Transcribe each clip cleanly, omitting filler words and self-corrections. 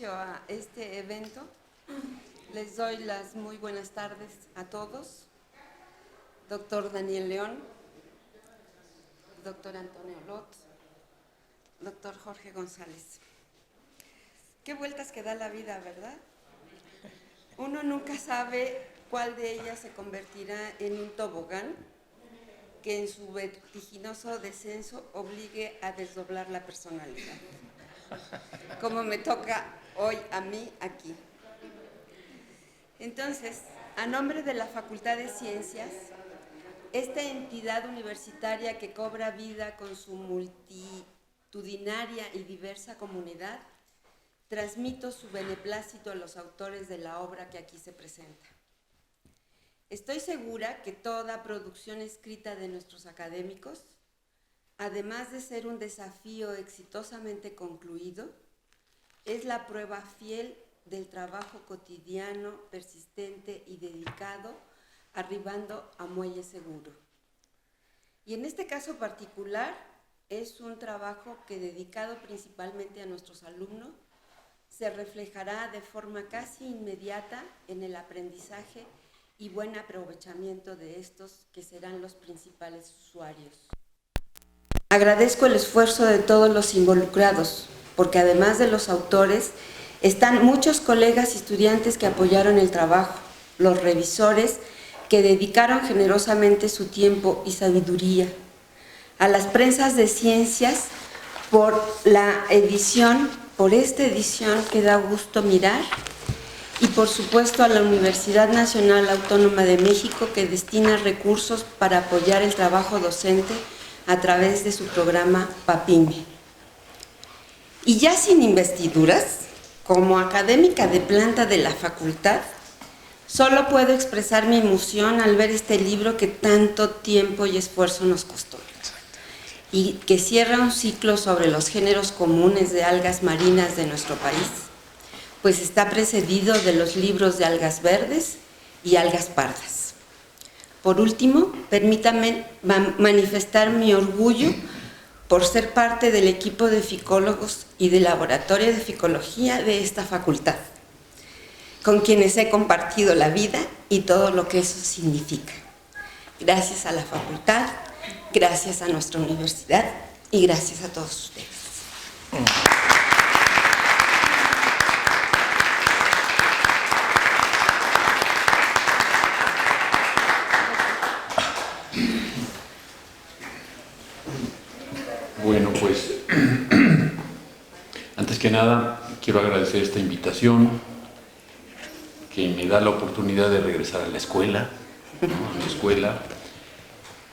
inicio a este evento. Les doy las muy buenas tardes a todos. Doctor Daniel León, doctor Antonio Lot, doctor Jorge González. Qué vueltas que da la vida, ¿verdad? Uno nunca sabe cuál de ellas se convertirá en un tobogán que en su vertiginoso descenso obligue a desdoblar la personalidad, como me toca hoy a mí aquí. Entonces, a nombre de la Facultad de Ciencias, esta entidad universitaria que cobra vida con su multitudinaria y diversa comunidad, transmito su beneplácito a los autores de la obra que aquí se presenta. Estoy segura que toda producción escrita de nuestros académicos, además de ser un desafío exitosamente concluido, es la prueba fiel del trabajo cotidiano, persistente y dedicado, arribando a muelle seguro. Y en este caso particular, es un trabajo que, dedicado principalmente a nuestros alumnos, se reflejará de forma casi inmediata en el aprendizaje y buen aprovechamiento de estos, que serán los principales usuarios. Agradezco el esfuerzo de todos los involucrados, porque además de los autores, están muchos colegas y estudiantes que apoyaron el trabajo, los revisores que dedicaron generosamente su tiempo y sabiduría, a las prensas de ciencias por la edición, por esta edición que da gusto mirar, y por supuesto a la Universidad Nacional Autónoma de México, que destina recursos para apoyar el trabajo docente a través de su programa PAPIME. Y ya sin investiduras, como académica de planta de la facultad, solo puedo expresar mi emoción al ver este libro que tanto tiempo y esfuerzo nos costó, y que cierra un ciclo sobre los géneros comunes de algas marinas de nuestro país, pues está precedido de los libros de algas verdes y algas pardas. Por último, permítanme manifestar mi orgullo por ser parte del equipo de ficólogos y del laboratorio de ficología de esta facultad, con quienes he compartido la vida y todo lo que eso significa. Gracias a la facultad, gracias a nuestra universidad y gracias a todos ustedes. Bueno, pues, antes que nada, quiero agradecer esta invitación que me da la oportunidad de regresar a la escuela,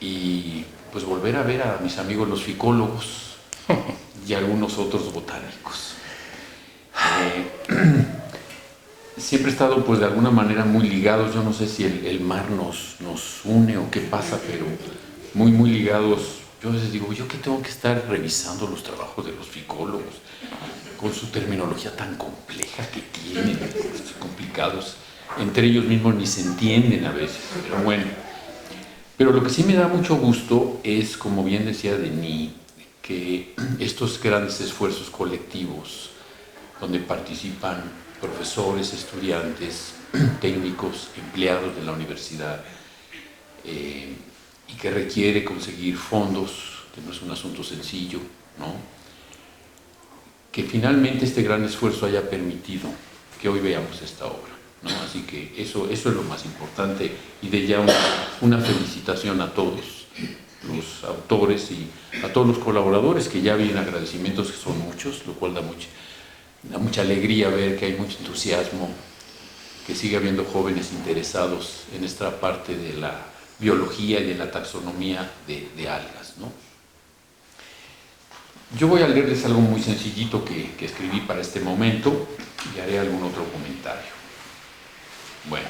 y pues volver a ver a mis amigos los ficólogos y algunos otros botánicos. Siempre he estado pues de alguna manera muy ligados, yo no sé si el mar nos une o qué pasa, pero muy ligados. Yo a veces digo, ¿yo qué tengo que estar revisando los trabajos de los ficólogos con su terminología tan compleja que tienen, complicados? Entre ellos mismos ni se entienden a veces, pero bueno. Pero lo que sí me da mucho gusto es, como bien decía Denis, que estos grandes esfuerzos colectivos, donde participan profesores, estudiantes, técnicos, empleados de la universidad, y que requiere conseguir fondos, que no es un asunto sencillo, ¿no? Que finalmente este gran esfuerzo haya permitido que hoy veamos esta obra, ¿no? Así que eso es lo más importante, y de ya una felicitación a todos los autores y a todos los colaboradores, que ya vienen agradecimientos, que son muchos, lo cual da mucha alegría ver que hay mucho entusiasmo, que sigue habiendo jóvenes interesados en esta parte de la biología y de la taxonomía de algas, ¿no? Yo voy a leerles algo muy sencillito que escribí para este momento y haré algún otro comentario. Bueno,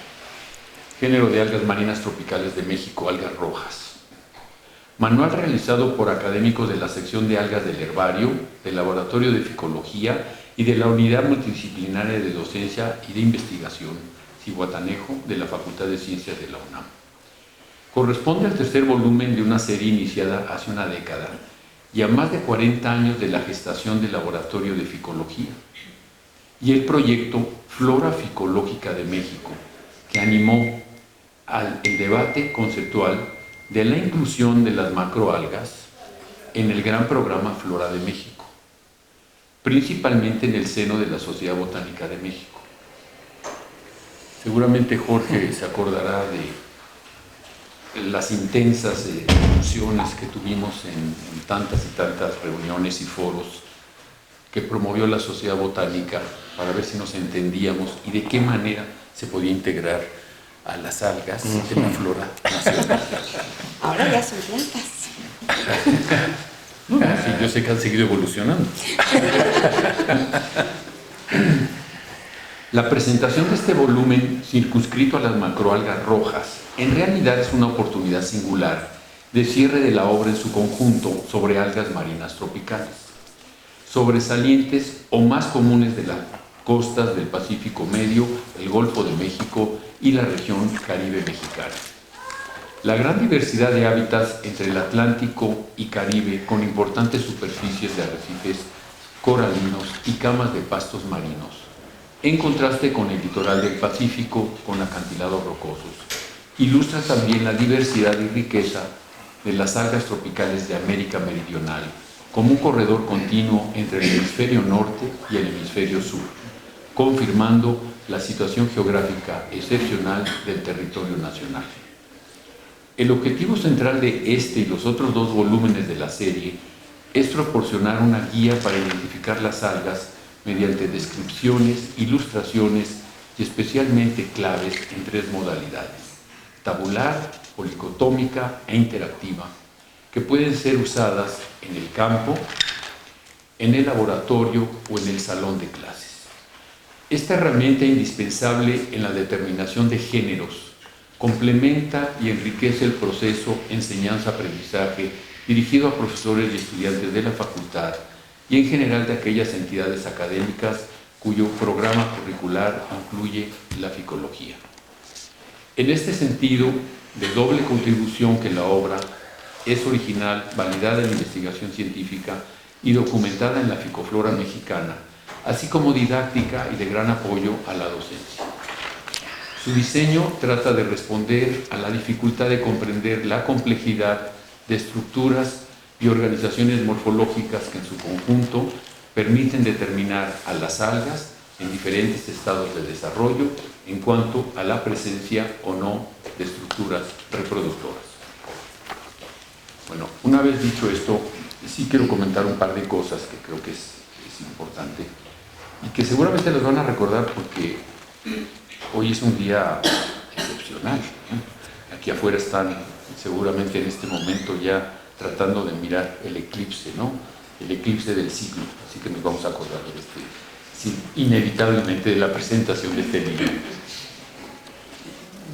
género de algas marinas tropicales de México, algas rojas. Manual realizado por académicos de la sección de algas del herbario, del laboratorio de ficología y de la unidad multidisciplinaria de docencia y de investigación, Zihuatanejo, de la Facultad de Ciencias de la UNAM. Corresponde al tercer volumen de una serie iniciada hace una década y a más de 40 años de la gestación del laboratorio de ficología. y el proyecto Flora Ficológica de México, que animó el debate conceptual de la inclusión de las macroalgas en el gran programa Flora de México, principalmente en el seno de la Sociedad Botánica de México. Seguramente Jorge se acordará de las intensas discusiones que tuvimos en tantas y tantas reuniones y foros que promovió la Sociedad Botánica para ver si nos entendíamos y de qué manera se podía integrar a las algas en la flora nacional. Ahora ya son plantas. No, sí, yo sé que han seguido evolucionando. La presentación de este volumen circunscrito a las macroalgas rojas en realidad es una oportunidad singular de cierre de la obra en su conjunto sobre algas marinas tropicales, sobresalientes o más comunes de las costas del Pacífico Medio, el Golfo de México y la región Caribe mexicana. La gran diversidad de hábitats entre el Atlántico y Caribe, con importantes superficies de arrecifes coralinos y camas de pastos marinos, en contraste con el litoral del Pacífico con acantilados rocosos, ilustra también la diversidad y riqueza de las algas tropicales de América Meridional, como un corredor continuo entre el hemisferio norte y el hemisferio sur, confirmando la situación geográfica excepcional del territorio nacional. El objetivo central de este y los otros dos volúmenes de la serie es proporcionar una guía para identificar las algas mediante descripciones, ilustraciones y especialmente claves en tres modalidades: tabular, policotómica e interactiva, que pueden ser usadas en el campo, en el laboratorio o en el salón de clases. Esta herramienta indispensable en la determinación de géneros complementa y enriquece el proceso enseñanza-aprendizaje dirigido a profesores y estudiantes de la facultad y en general de aquellas entidades académicas cuyo programa curricular incluye la ficología. En este sentido, de doble contribución que la obra es original, validada en investigación científica y documentada en la ficoflora mexicana, así como didáctica y de gran apoyo a la docencia. Su diseño trata de responder a la dificultad de comprender la complejidad de estructuras y organizaciones morfológicas que en su conjunto permiten determinar a las algas en diferentes estados de desarrollo en cuanto a la presencia o no de estructuras reproductoras. Bueno, una vez dicho esto, sí quiero comentar un par de cosas que creo que es importante y que seguramente les van a recordar porque hoy es un día excepcional, ¿no? Aquí afuera están seguramente en este momento ya tratando de mirar el eclipse, ¿no? El eclipse del siglo, así que nos vamos a acordar inevitablemente de la presentación de este libro.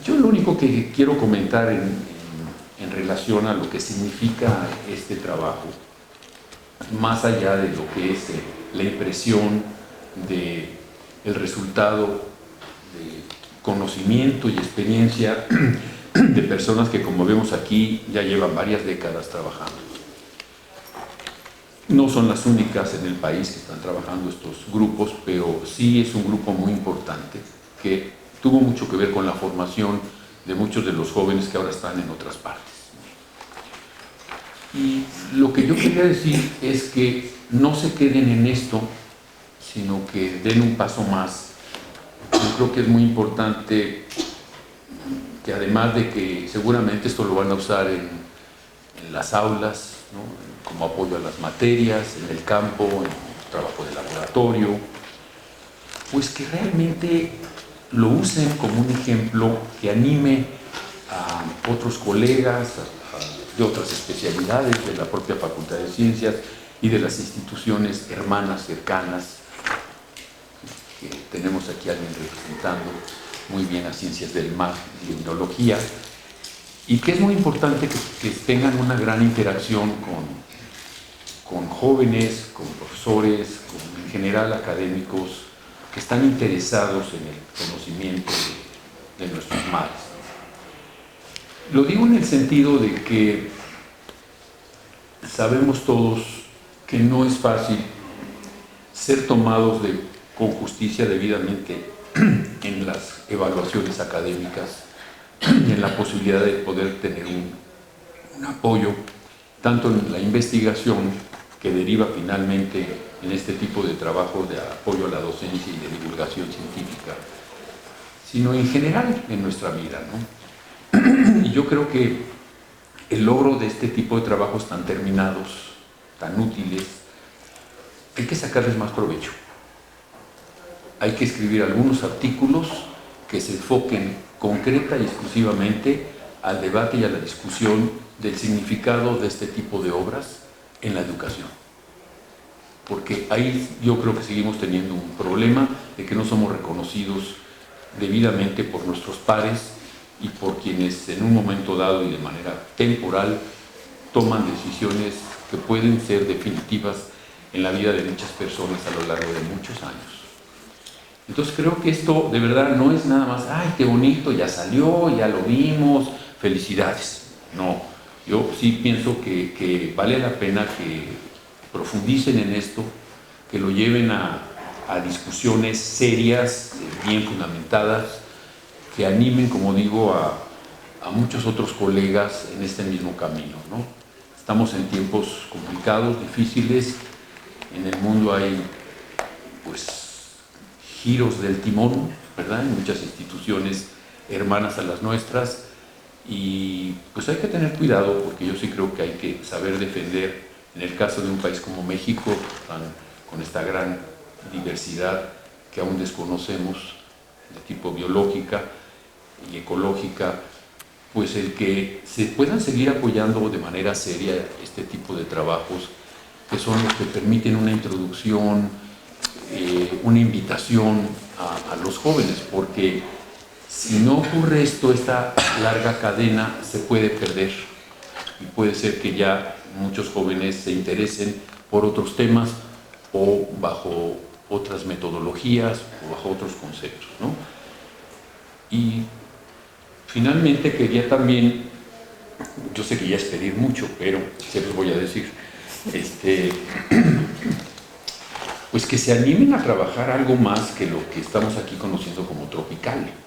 Yo lo único que quiero comentar en relación a lo que significa este trabajo, más allá de lo que es la impresión del resultado de conocimiento y experiencia de personas que, como vemos aquí, ya llevan varias décadas trabajando. No son las únicas en el país que están trabajando estos grupos, pero sí es un grupo muy importante que tuvo mucho que ver con la formación de muchos de los jóvenes que ahora están en otras partes. Y lo que yo quería decir es que no se queden en esto, sino que den un paso más. Yo creo que es muy importante que, además de que seguramente esto lo van a usar en las aulas, ¿no?, como apoyo a las materias, en el campo, en el trabajo de laboratorio, pues que realmente lo usen como un ejemplo que anime a otros colegas de otras especialidades de la propia Facultad de Ciencias y de las instituciones hermanas cercanas, que tenemos aquí a alguien representando muy bien a Ciencias del Mar y Biología, y que es muy importante que tengan una gran interacción con jóvenes, con profesores, con en general académicos que están interesados en el conocimiento de nuestros mares. Lo digo en el sentido de que sabemos todos que no es fácil ser tomados con justicia debidamente en las evaluaciones académicas, en la posibilidad de poder tener un apoyo tanto en la investigación que deriva finalmente en este tipo de trabajo de apoyo a la docencia y de divulgación científica, sino en general en nuestra vida, ¿no? Y yo creo que el logro de este tipo de trabajos tan terminados, tan útiles, hay que sacarles más provecho. Hay que escribir algunos artículos que se enfoquen concreta y exclusivamente al debate y a la discusión del significado de este tipo de obras en la educación. Porque ahí yo creo que seguimos teniendo un problema de que no somos reconocidos debidamente por nuestros pares y por quienes en un momento dado y de manera temporal toman decisiones que pueden ser definitivas en la vida de muchas personas a lo largo de muchos años. Entonces creo que esto de verdad no es nada más, ¡ay, qué bonito, ya salió, ya lo vimos, felicidades! No, yo sí pienso que vale la pena que profundicen en esto, que lo lleven a discusiones serias, bien fundamentadas, que animen, como digo, a muchos otros colegas en este mismo camino, ¿no? Estamos en tiempos complicados, difíciles, en el mundo hay pues giros del timón, ¿verdad? En muchas instituciones hermanas a las nuestras, y pues hay que tener cuidado porque yo sí creo que hay que saber defender, en el caso de un país como México, con esta gran diversidad que aún desconocemos, de tipo biológica y ecológica, pues el que se puedan seguir apoyando de manera seria este tipo de trabajos, que son los que permiten una introducción, una invitación a los jóvenes, porque si no ocurre esto, esta larga cadena se puede perder y puede ser que ya muchos jóvenes se interesen por otros temas o bajo otras metodologías o bajo otros conceptos, ¿no? Y finalmente quería también, yo sé que ya es pedir mucho, pero se los voy a decir, pues que se animen a trabajar algo más que lo que estamos aquí conociendo como tropical, ¿no?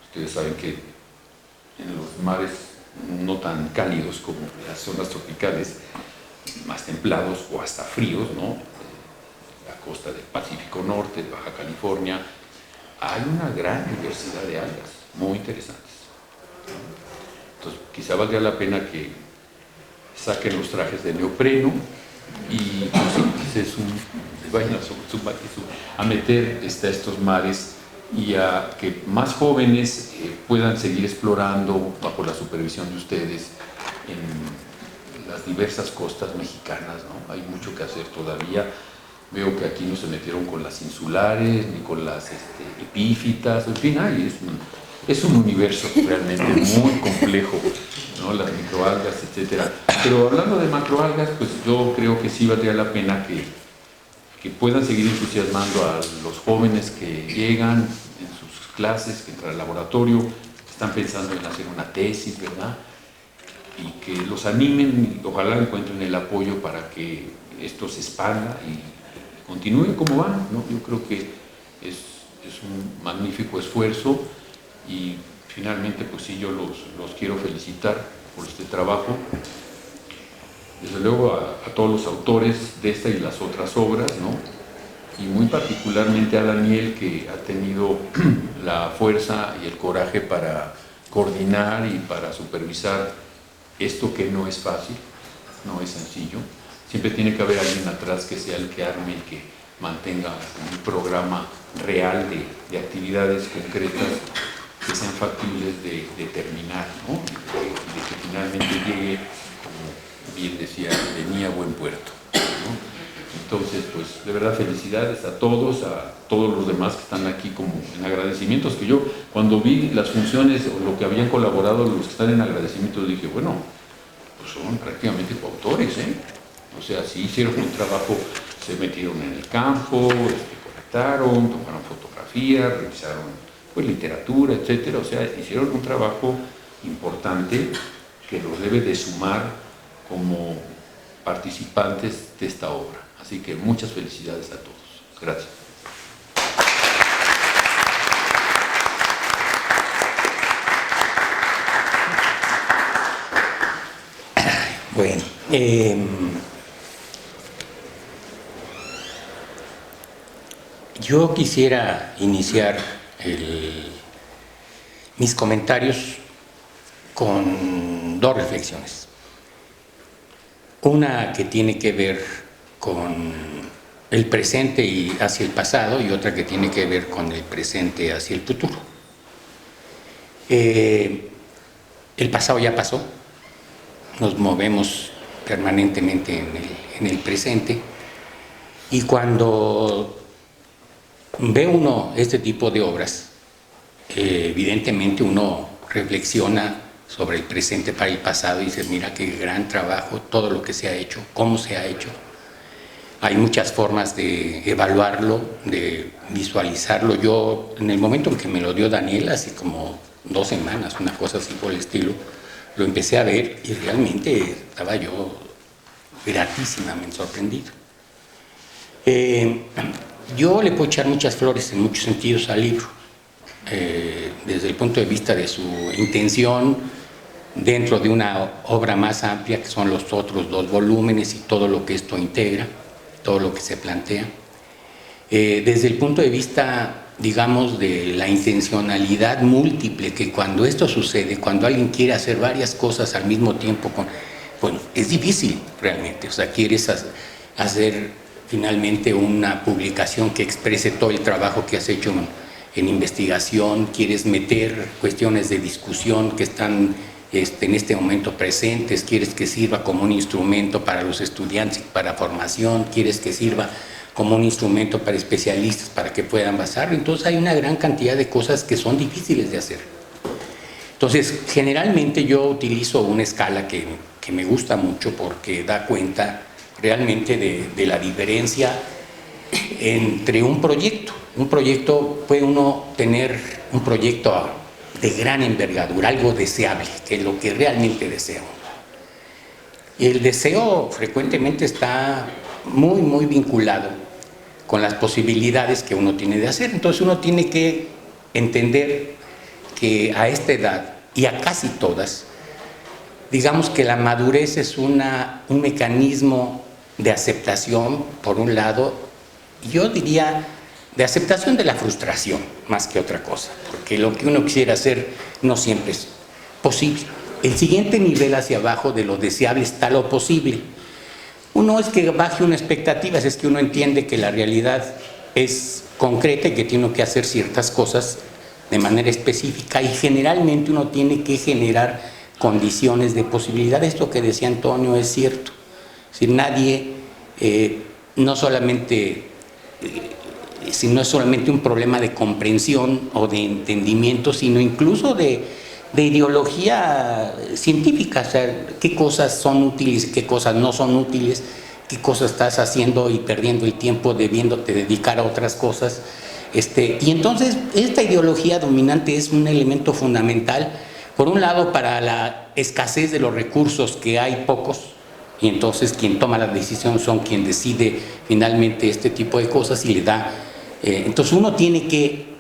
Ustedes saben que en los mares no tan cálidos como las zonas tropicales, más templados o hasta fríos, ¿no? La costa del Pacífico Norte, de Baja California, hay una gran diversidad de algas muy interesantes. Entonces, quizá valdría la pena que saquen los trajes de neopreno y pues, vayan a meter a estos mares y a que más jóvenes puedan seguir explorando bajo la supervisión de ustedes en las diversas costas mexicanas, ¿no? Hay mucho que hacer todavía. Veo que aquí no se metieron con las insulares ni con las epífitas, en fin, es un universo realmente muy complejo, ¿no? Las microalgas, etcétera. Pero hablando de macroalgas, pues yo creo que sí valdría la pena que puedan seguir entusiasmando a los jóvenes que llegan en sus clases, que entran al laboratorio, que están pensando en hacer una tesis, ¿verdad? Y que los animen y ojalá encuentren el apoyo para que esto se expanda y continúen como van, ¿no? Yo creo que es un magnífico esfuerzo y finalmente pues sí, yo los quiero felicitar por este trabajo. Desde luego a todos los autores de esta y las otras obras, ¿no? Y muy particularmente a Daniel, que ha tenido la fuerza y el coraje para coordinar y para supervisar esto que no es fácil, no es sencillo. Siempre tiene que haber alguien atrás que sea el que arme y que mantenga un programa real de actividades concretas que sean factibles de terminar, ¿no? De que finalmente llegue, como bien decía, venía a buen puerto, ¿no? Entonces, pues de verdad felicidades a todos los demás que están aquí como en agradecimientos, que yo cuando vi las funciones o lo que habían colaborado los que están en agradecimientos dije, bueno, pues son prácticamente coautores, ¿eh? O sea, sí hicieron un trabajo, se metieron en el campo, conectaron, tomaron fotografías, revisaron pues, literatura, etcétera. O sea, hicieron un trabajo importante que los debe de sumar como participantes de esta obra. Así que muchas felicidades a todos. Gracias. Yo quisiera iniciar mis comentarios con dos reflexiones. Una que tiene que ver con el presente y hacia el pasado, y otra que tiene que ver con el presente hacia el futuro. El pasado ya pasó, nos movemos permanentemente en el presente, y cuando ve uno este tipo de obras, evidentemente uno reflexiona sobre el presente para el pasado y dice, mira qué gran trabajo, todo lo que se ha hecho, cómo se ha hecho. Hay muchas formas de evaluarlo, de visualizarlo. Yo, en el momento en que me lo dio Daniel, así como 2 semanas, una cosa así por el estilo, lo empecé a ver y realmente estaba yo gratísimamente sorprendido. Yo le puedo echar muchas flores en muchos sentidos al libro, desde el punto de vista de su intención dentro de una obra más amplia, que son los otros 2 volúmenes y todo lo que esto integra, todo lo que se plantea. Desde el punto de vista, digamos, de la intencionalidad múltiple, que cuando esto sucede, cuando alguien quiere hacer varias cosas al mismo tiempo, bueno, es difícil realmente. O sea, quieres hacer finalmente una publicación que exprese todo el trabajo que has hecho en investigación, quieres meter cuestiones de discusión que están en este momento presentes, quieres que sirva como un instrumento para los estudiantes, para formación, quieres que sirva como un instrumento para especialistas para que puedan basarlo. Entonces hay una gran cantidad de cosas que son difíciles de hacer. Entonces, generalmente yo utilizo una escala que me gusta mucho porque da cuenta realmente de la diferencia entre un proyecto. Un proyecto, puede uno tener un proyecto de gran envergadura, algo deseable, que es lo que realmente desea uno. Y el deseo frecuentemente está muy vinculado con las posibilidades que uno tiene de hacer. Entonces uno tiene que entender que a esta edad, y a casi todas, digamos que la madurez es un mecanismo de aceptación, por un lado, yo diría de aceptación de la frustración, más que otra cosa, porque lo que uno quisiera hacer no siempre es posible. El siguiente nivel hacia abajo de lo deseable está lo posible. Uno es que baje una expectativa, es que uno entiende que la realidad es concreta y que tiene que hacer ciertas cosas de manera específica, y generalmente uno tiene que generar condiciones de posibilidad. Esto que decía Antonio es cierto. Es decir, nadie, no solamente, si no es solamente un problema de comprensión o de entendimiento, sino incluso de ideología científica. O sea, qué cosas son útiles, qué cosas no son útiles, qué cosas estás haciendo y perdiendo el tiempo debiéndote dedicar a otras cosas. Y entonces esta ideología dominante es un elemento fundamental, por un lado para la escasez de los recursos, que hay pocos, y entonces quien toma la decisión son quien decide finalmente este tipo de cosas y le da. Entonces uno tiene que,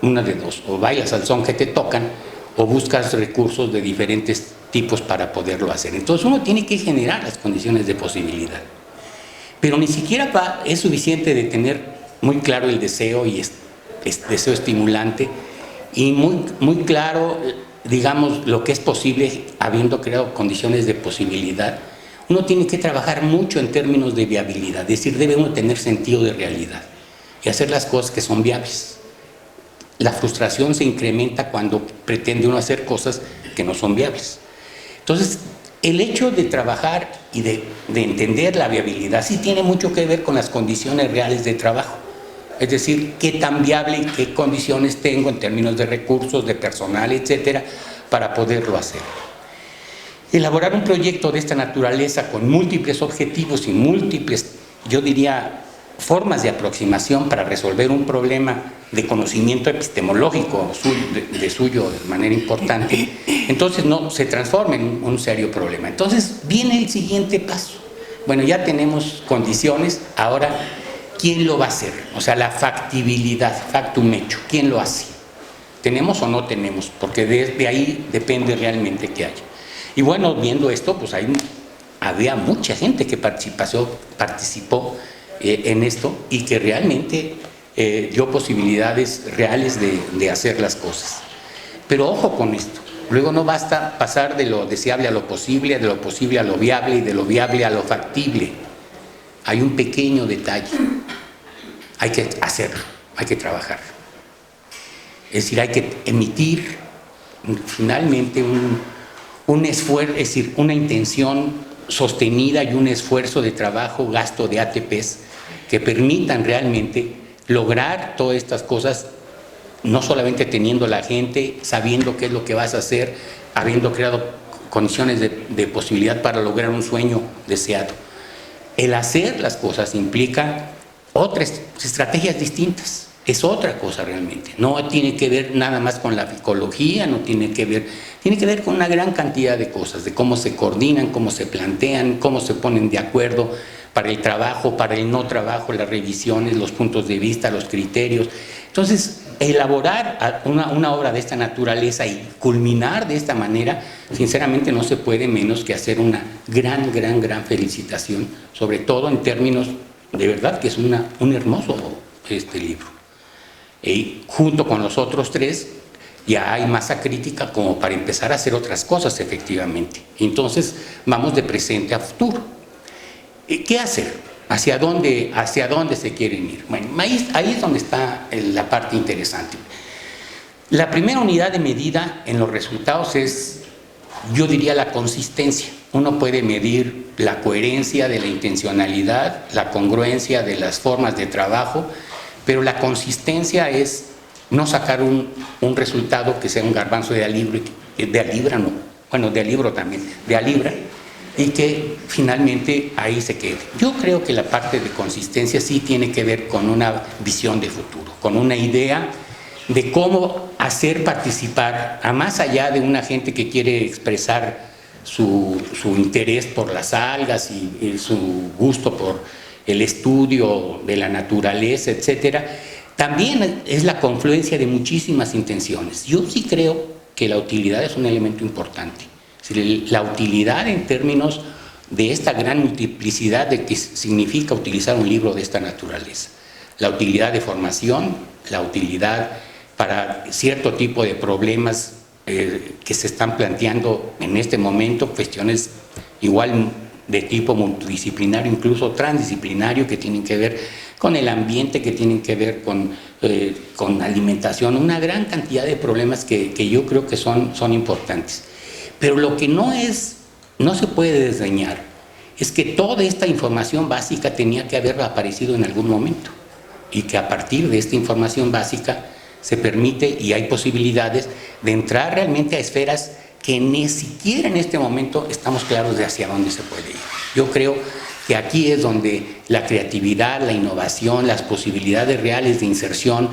una de dos, o bailas al son que te tocan, o buscas recursos de diferentes tipos para poderlo hacer. Entonces uno tiene que generar las condiciones de posibilidad. Pero ni siquiera es suficiente de tener muy claro el deseo, y deseo estimulante, y muy claro, digamos, lo que es posible habiendo creado condiciones de posibilidad. Uno tiene que trabajar mucho en términos de viabilidad, es decir, debe uno tener sentido de realidad y hacer las cosas que son viables. La frustración se incrementa cuando pretende uno hacer cosas que no son viables. Entonces, el hecho de trabajar y de entender la viabilidad sí tiene mucho que ver con las condiciones reales de trabajo. Es decir, qué tan viable y qué condiciones tengo en términos de recursos, de personal, etcétera, para poderlo hacer. Elaborar un proyecto de esta naturaleza con múltiples objetivos y múltiples, yo diría, formas de aproximación para resolver un problema de conocimiento epistemológico de suyo de manera importante, entonces no se transforma en un serio problema. Entonces viene el siguiente paso. Bueno, ya tenemos condiciones, ahora ¿quién lo va a hacer? O sea, la factibilidad, factum hecho, ¿quién lo hace? ¿Tenemos o no tenemos? Porque de ahí depende realmente qué haya. Y bueno, viendo esto, pues hay había mucha gente que participó en esto y que realmente dio posibilidades reales de hacer las cosas. Pero ojo con esto, luego no basta pasar de lo deseable a lo posible, de lo posible a lo viable y de lo viable a lo factible. Hay un pequeño detalle, hay que hacerlo, hay que trabajar. Es decir, hay que emitir finalmente un esfuerzo, es decir, una intención sostenida y un esfuerzo de trabajo, gasto de ATPs que permitan realmente lograr todas estas cosas, no solamente teniendo la gente, sabiendo qué es lo que vas a hacer, habiendo creado condiciones de posibilidad para lograr un sueño deseado. El hacer las cosas implica otras estrategias distintas. Es otra cosa realmente, no tiene que ver nada más con la psicología, no tiene que ver con una gran cantidad de cosas, de cómo se coordinan, cómo se plantean, cómo se ponen de acuerdo para el trabajo, para el no trabajo, las revisiones, los puntos de vista, los criterios. Entonces, elaborar una obra de esta naturaleza y culminar de esta manera, sinceramente no se puede menos que hacer una gran felicitación, sobre todo en términos, de verdad que es un hermoso libro. Y junto con los otros tres ya hay masa crítica como para empezar a hacer otras cosas efectivamente. Entonces vamos de presente a futuro. ¿Qué hacer? ¿Hacia dónde se quieren ir? Bueno, ahí es donde está la parte interesante. La primera unidad de medida en los resultados es, yo diría, la consistencia. Uno puede medir la coherencia de la intencionalidad, la congruencia de las formas de trabajo, pero la consistencia es no sacar un resultado que sea un garbanzo de libra, y que finalmente ahí se quede. Yo creo que la parte de consistencia sí tiene que ver con una visión de futuro, con una idea de cómo hacer participar, a más allá de una gente que quiere expresar su interés por las algas y su gusto por el estudio de la naturaleza, etcétera, también es la confluencia de muchísimas intenciones. Yo sí creo que la utilidad es un elemento importante. Es decir, la utilidad en términos de esta gran multiplicidad de que significa utilizar un libro de esta naturaleza. La utilidad de formación, la utilidad para cierto tipo de problemas que se están planteando en este momento, cuestiones igual de tipo multidisciplinario, incluso transdisciplinario, que tienen que ver con el ambiente, que tienen que ver con alimentación, una gran cantidad de problemas que yo creo que son importantes. Pero lo que no se puede desdeñar es que toda esta información básica tenía que haber aparecido en algún momento y que a partir de esta información básica se permite y hay posibilidades de entrar realmente a esferas que ni siquiera en este momento estamos claros de hacia dónde se puede ir. Yo creo que aquí es donde la creatividad, la innovación, las posibilidades reales de inserción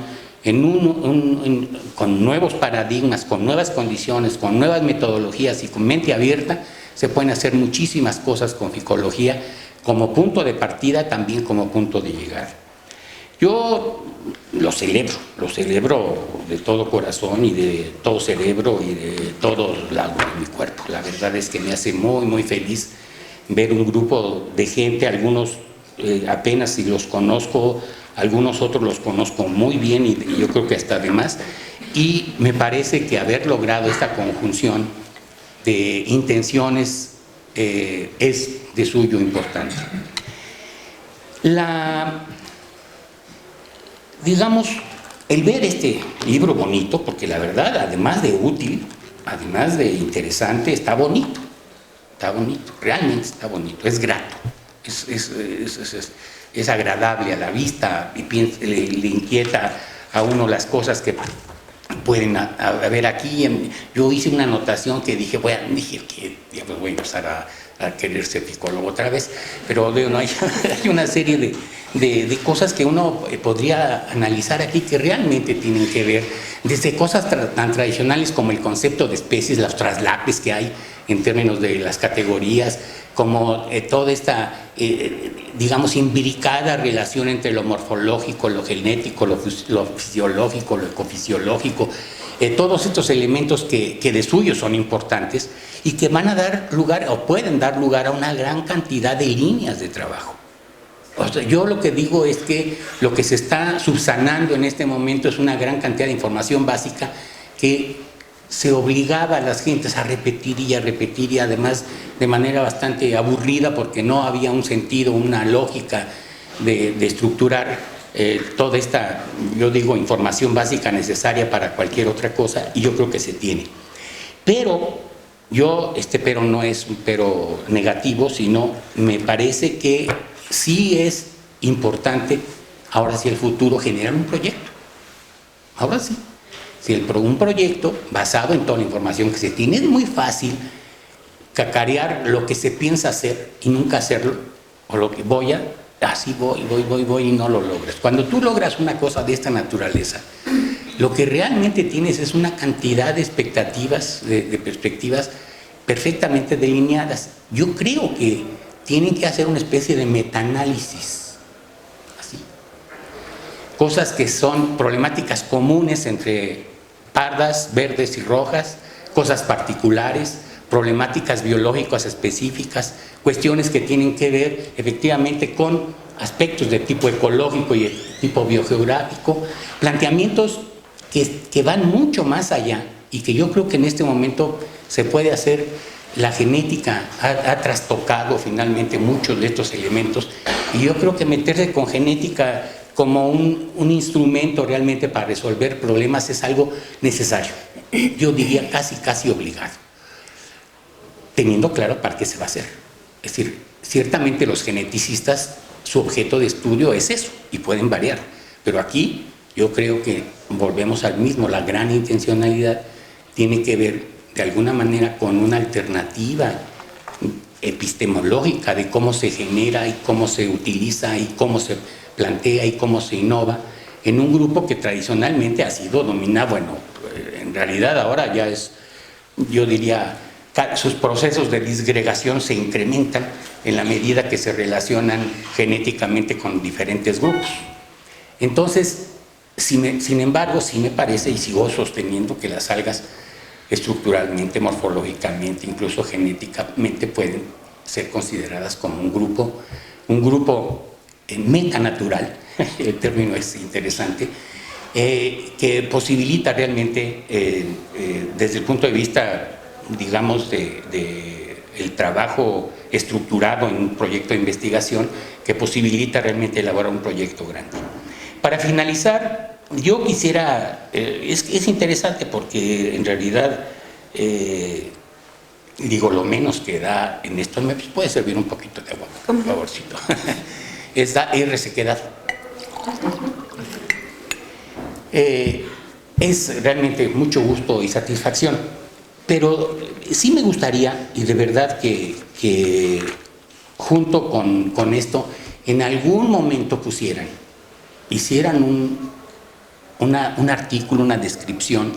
con nuevos paradigmas, con nuevas condiciones, con nuevas metodologías y con mente abierta, se pueden hacer muchísimas cosas con psicología como punto de partida, también como punto de llegada. Yo lo celebro de todo corazón y de todo cerebro y de todo lado de mi cuerpo. La verdad es que me hace muy feliz ver un grupo de gente, algunos apenas si los conozco, algunos otros los conozco muy bien y yo creo que hasta de más, y me parece que haber logrado esta conjunción de intenciones es de suyo importante. Digamos, el ver este libro bonito, porque la verdad, además de útil, además de interesante, está bonito, realmente está bonito, es grato, es agradable a la vista y le inquieta a uno las cosas que pueden haber aquí. Yo hice una anotación que dije, voy a empezar a querer ser psicólogo otra vez, pero no hay una serie de cosas que uno podría analizar aquí que realmente tienen que ver, desde cosas tan tradicionales como el concepto de especies, los traslapes que hay en términos de las categorías, como toda esta, digamos, imbricada relación entre lo morfológico, lo genético, lo fisiológico, lo ecofisiológico, todos estos elementos que de suyo son importantes y que van a dar lugar o pueden dar lugar a una gran cantidad de líneas de trabajo. O sea, yo lo que digo es que lo que se está subsanando en este momento es una gran cantidad de información básica que se obligaba a las gentes a repetir y además de manera bastante aburrida porque no había un sentido, una lógica de estructurar toda esta, yo digo, información básica necesaria para cualquier otra cosa, y yo creo que se tiene. Pero este pero no es un pero negativo, sino me parece que sí es importante, ahora sí el futuro, generar un proyecto. Ahora sí. Si un proyecto basado en toda la información que se tiene, es muy fácil cacarear lo que se piensa hacer y nunca hacerlo, o lo que voy y no lo logras. Cuando tú logras una cosa de esta naturaleza, lo que realmente tienes es una cantidad de expectativas, de perspectivas perfectamente delineadas. Yo creo que tienen que hacer una especie de metaanálisis, así. Cosas que son problemáticas comunes entre pardas, verdes y rojas, cosas particulares, problemáticas biológicas específicas, cuestiones que tienen que ver efectivamente con aspectos de tipo ecológico y de tipo biogeográfico, planteamientos que van mucho más allá y que yo creo que en este momento se puede hacer. La genética ha trastocado finalmente muchos de estos elementos, y yo creo que meterse con genética como un instrumento realmente para resolver problemas es algo necesario, yo diría casi obligado, teniendo claro para qué se va a hacer. Es decir, ciertamente los geneticistas, su objeto de estudio es eso, y pueden variar, pero aquí yo creo que volvemos al mismo, la gran intencionalidad tiene que ver de alguna manera con una alternativa epistemológica de cómo se genera y cómo se utiliza y cómo se plantea y cómo se innova en un grupo que tradicionalmente ha sido dominado. Bueno, en realidad ahora ya es, yo diría, sus procesos de disgregación se incrementan en la medida que se relacionan genéticamente con diferentes grupos. Entonces, sin embargo, sí me parece, y sigo sosteniendo, que las algas estructuralmente, morfológicamente, incluso genéticamente pueden ser consideradas como un grupo metanatural, el término es interesante, que posibilita realmente, desde el punto de vista, digamos, el trabajo estructurado en un proyecto de investigación, que posibilita realmente elaborar un proyecto grande. Para finalizar, yo quisiera, es interesante porque en realidad, digo, lo menos que da en esto, ¿me puede servir un poquito de agua, por favorcito? Es da resequedad. Es realmente mucho gusto y satisfacción, pero sí me gustaría, y de verdad que junto con esto, en algún momento hicieran un artículo, una descripción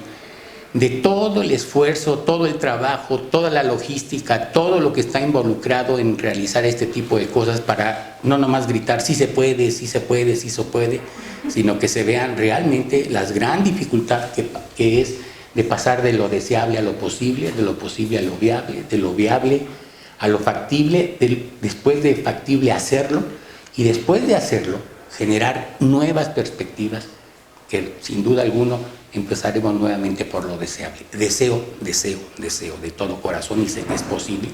de todo el esfuerzo, todo el trabajo, toda la logística, todo lo que está involucrado en realizar este tipo de cosas, para no nomás gritar sí se puede, sí se puede, sí se puede, sino que se vean realmente las gran dificultad que es de pasar de lo deseable a lo posible, de lo posible a lo viable, de lo viable a lo factible, después de factible hacerlo, y después de hacerlo generar nuevas perspectivas que sin duda alguna empezaremos nuevamente por lo deseable. Deseo de todo corazón, y sé que es posible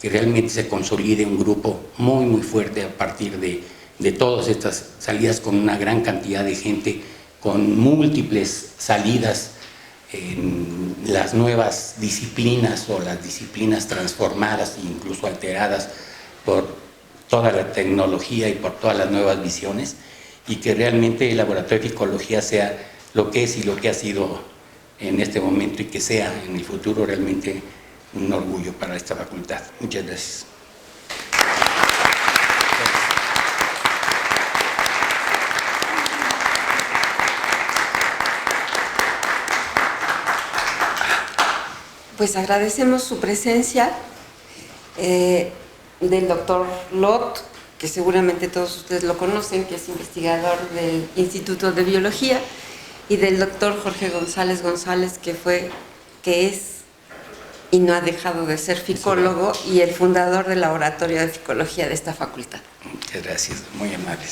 que realmente se consolide un grupo muy fuerte a partir de todas estas salidas, con una gran cantidad de gente, con múltiples salidas en las nuevas disciplinas o las disciplinas transformadas e incluso alteradas por toda la tecnología y por todas las nuevas visiones, y que realmente el laboratorio de Ficología sea lo que es y lo que ha sido en este momento, y que sea en el futuro realmente un orgullo para esta facultad. Muchas gracias. Pues agradecemos su presencia, del doctor Lot, que seguramente todos ustedes lo conocen, que es investigador del Instituto de Biología, y del doctor Jorge González, que es y no ha dejado de ser ficólogo y el fundador del Laboratorio de Ficología de esta facultad. Muchas gracias, muy amables.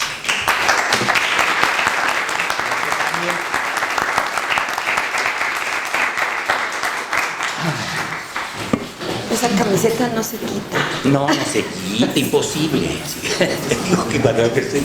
Esa camiseta no se quita. No, no se quita, imposible. Digo que cuando me presento